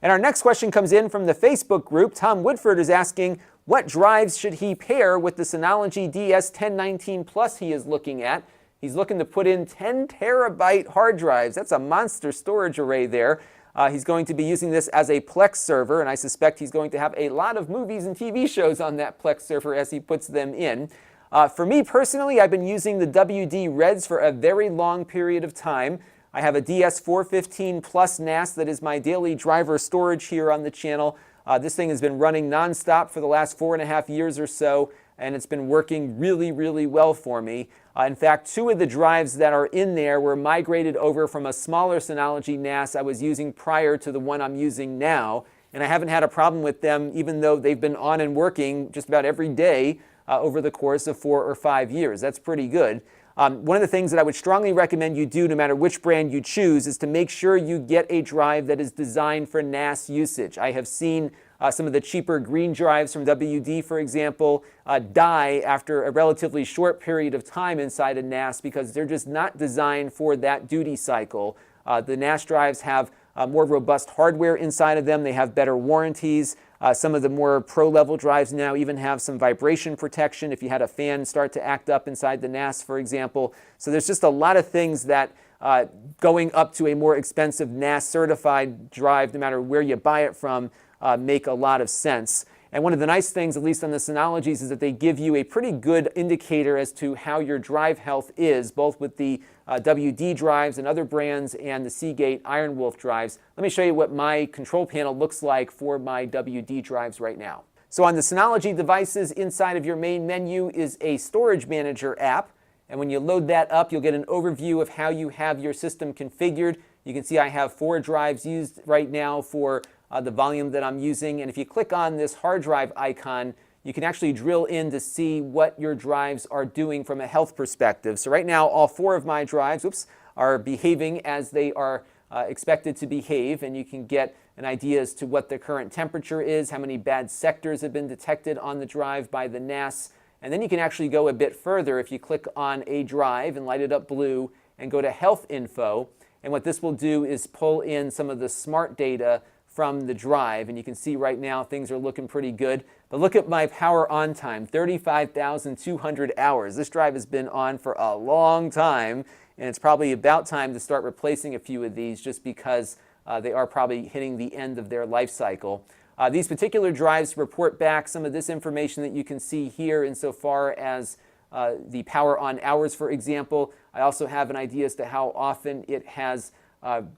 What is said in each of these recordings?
And our next question comes in from the Facebook group. Tom Woodford is asking, what drives should he pair with the Synology DS1019 Plus he is looking at? He's looking to put in 10 terabyte hard drives. That's a monster storage array there. He's going to be using this as a Plex server, and I suspect he's going to have a lot of movies and TV shows on that Plex server as he puts them in. For me personally, I've been using the WD Reds for a very long period of time. I have a DS415 Plus NAS that is my daily driver storage here on the channel. This thing has been running nonstop for the last 4.5 years or so, and it's been working really, really well for me. In fact, 2 of the drives that are in there were migrated over from a smaller Synology NAS I was using prior to the one I'm using now, and I haven't had a problem with them even though they've been on and working just about every day over the course of 4 or 5 years. That's pretty good. One of the things that I would strongly recommend you do, no matter which brand you choose, is to make sure you get a drive that is designed for NAS usage. I have seen some of the cheaper green drives from WD, for example, die after a relatively short period of time inside a NAS because they're just not designed for that duty cycle. The NAS drives have more robust hardware inside of them. They have better warranties. Some of the more pro-level drives now even have some vibration protection if you had a fan start to act up inside the NAS, for example. So there's just a lot of things that going up to a more expensive NAS-certified drive, no matter where you buy it from, make a lot of sense. And one of the nice things, at least on the Synologies, is that they give you a pretty good indicator as to how your drive health is, both with the WD drives and other brands and the Seagate Iron Wolf drives. Let me show you what my control panel looks like for my WD drives right now. So on the Synology devices, inside of your main menu is a Storage Manager app. And when you load that up, you'll get an overview of how you have your system configured. You can see I have 4 drives used right now for the volume that I'm using. And if you click on this hard drive icon, you can actually drill in to see what your drives are doing from a health perspective. So right now, all 4 of my drives, are behaving as they are expected to behave. And you can get an idea as to what the current temperature is, how many bad sectors have been detected on the drive by the NAS. And then you can actually go a bit further if you click on a drive and light it up blue and go to Health Info. And what this will do is pull in some of the smart data from the drive, and you can see right now things are looking pretty good. But look at my power on time, 35,200 hours. This drive has been on for a long time, and it's probably about time to start replacing a few of these just because they are probably hitting the end of their life cycle. These particular drives report back some of this information that you can see here insofar as the power on hours, for example. I also have an idea as to how often it has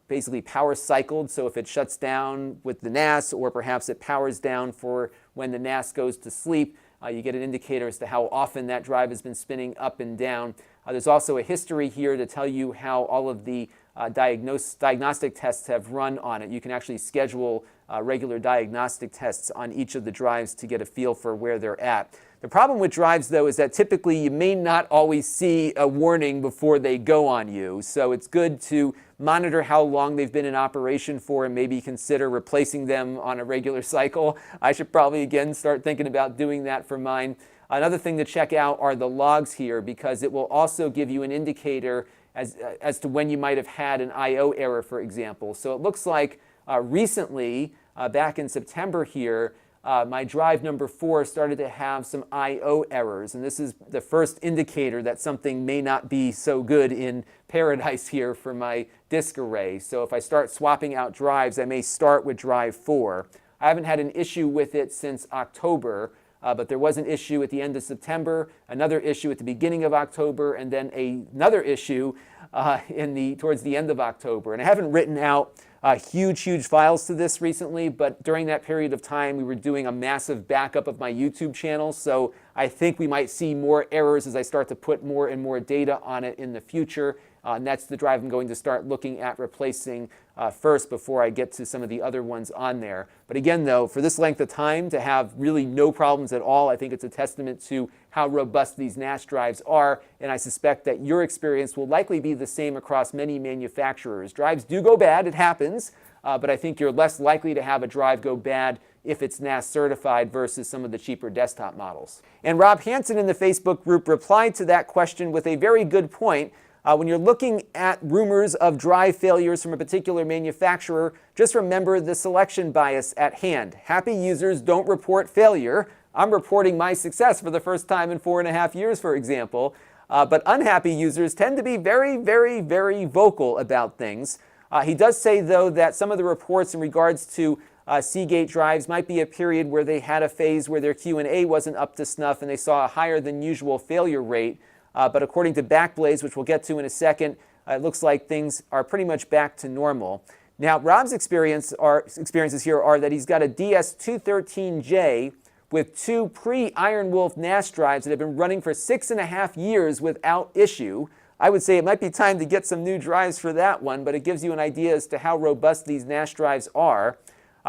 basically power cycled. So if it shuts down with the NAS, or perhaps it powers down for when the NAS goes to sleep, you get an indicator as to how often that drive has been spinning up and down. There's also a history here to tell you how all of the diagnostic tests have run on it. You can actually schedule regular diagnostic tests on each of the drives to get a feel for where they're at. The problem with drives, though, is that typically you may not always see a warning before they go on you. So it's good to monitor how long they've been in operation for and maybe consider replacing them on a regular cycle. I should probably, again, start thinking about doing that for mine. Another thing to check out are the logs here, because it will also give you an indicator as to when you might have had an I/O error, for example. So it looks like recently, back in September here, my drive number 4 started to have some I/O errors, and this is the first indicator that something may not be so good in paradise here for my disk array. So if I start swapping out drives, I may start with drive 4. I haven't had an issue with it since October, but there was an issue at the end of September, another issue at the beginning of October, and then another issue towards the end of October. And I haven't written out huge files to this recently, but during that period of time, we were doing a massive backup of my YouTube channel, so I think we might see more errors as I start to put more and more data on it in the future. And that's the drive I'm going to start looking at replacing first before I get to some of the other ones on there. But again, though, for this length of time to have really no problems at all, I think it's a testament to how robust these NAS drives are, and I suspect that your experience will likely be the same across many manufacturers. Drives do go bad, it happens, but I think you're less likely to have a drive go bad if it's NAS certified versus some of the cheaper desktop models. And Rob Hansen in the Facebook group replied to that question with a very good point. When you're looking at rumors of drive failures from a particular manufacturer, just remember the selection bias at hand. Happy users don't report failure. I'm reporting my success for the first time in 4.5 years, for example. But unhappy users tend to be very, very, very vocal about things. He does say, though, that some of the reports in regards to Seagate drives might be a period where they had a phase where their Q&A wasn't up to snuff and they saw a higher than usual failure rate. But according to Backblaze, which we'll get to in a second, it looks like things are pretty much back to normal. Now, Rob's experiences here are that he's got a DS213J with 2 pre-Iron Wolf NAS drives that have been running for 6.5 years without issue. I would say it might be time to get some new drives for that one, but it gives you an idea as to how robust these NAS drives are.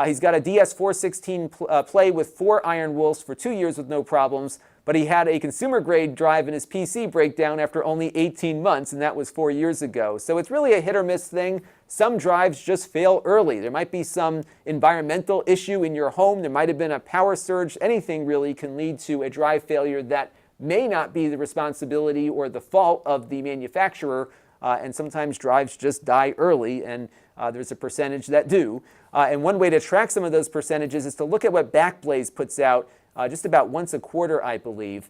He's got a DS416 Play with 4 Iron Wolves for 2 years with no problems, but he had a consumer-grade drive in his PC break down after only 18 months, and that was 4 years ago. So it's really a hit-or-miss thing. Some drives just fail early. There might be some environmental issue in your home. There might have been a power surge. Anything really can lead to a drive failure that may not be the responsibility or the fault of the manufacturer, and sometimes drives just die early, and there's a percentage that do. And one way to track some of those percentages is to look at what Backblaze puts out just about once a quarter, I believe.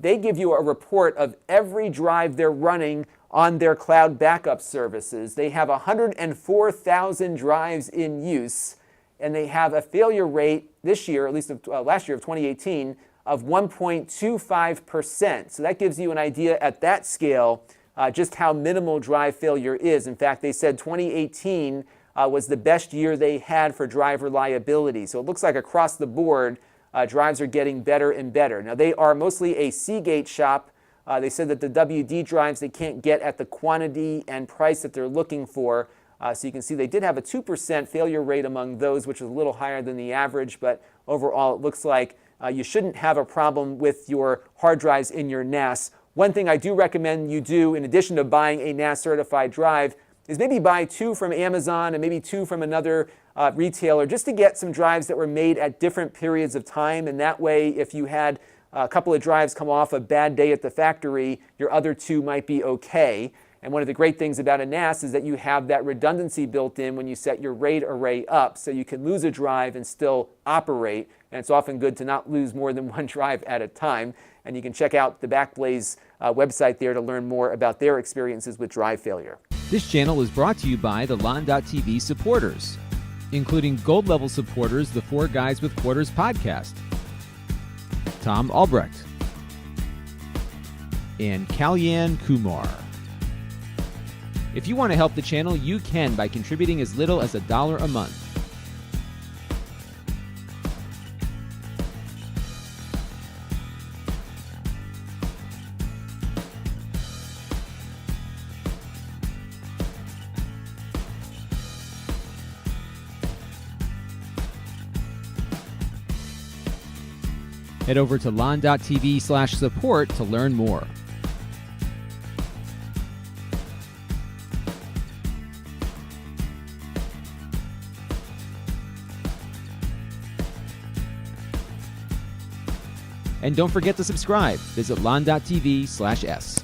They give you a report of every drive they're running on their cloud backup services. They have 104,000 drives in use, and they have a failure rate this year, at least last year of 2018, of 1.25%. So that gives you an idea at that scale just how minimal drive failure is. In fact, they said 2018 was the best year they had for drive reliability. So it looks like across the board, drives are getting better and better. Now, they are mostly a Seagate shop. They said that the WD drives they can't get at the quantity and price that they're looking for. So you can see they did have a 2% failure rate among those, which is a little higher than the average. But overall, it looks like you shouldn't have a problem with your hard drives in your NAS. One thing I do recommend you do, in addition to buying a NAS-certified drive, is maybe buy 2 from Amazon and maybe 2 from another retailer, just to get some drives that were made at different periods of time. And that way, if you had a couple of drives come off a bad day at the factory, your other 2 might be okay. And one of the great things about a NAS is that you have that redundancy built in when you set your RAID array up, so you can lose a drive and still operate. And it's often good to not lose more than 1 drive at a time. And you can check out the Backblaze website there to learn more about their experiences with drive failure. This channel is brought to you by the Lon.TV supporters, including gold level supporters, the 4 Guys with Quarters podcast, Tom Albrecht, and Kalyan Kumar. If you want to help the channel, you can by contributing as little as $1 a month. Head over to lon.tv/support to learn more. And don't forget to subscribe. Visit lon.tv/s.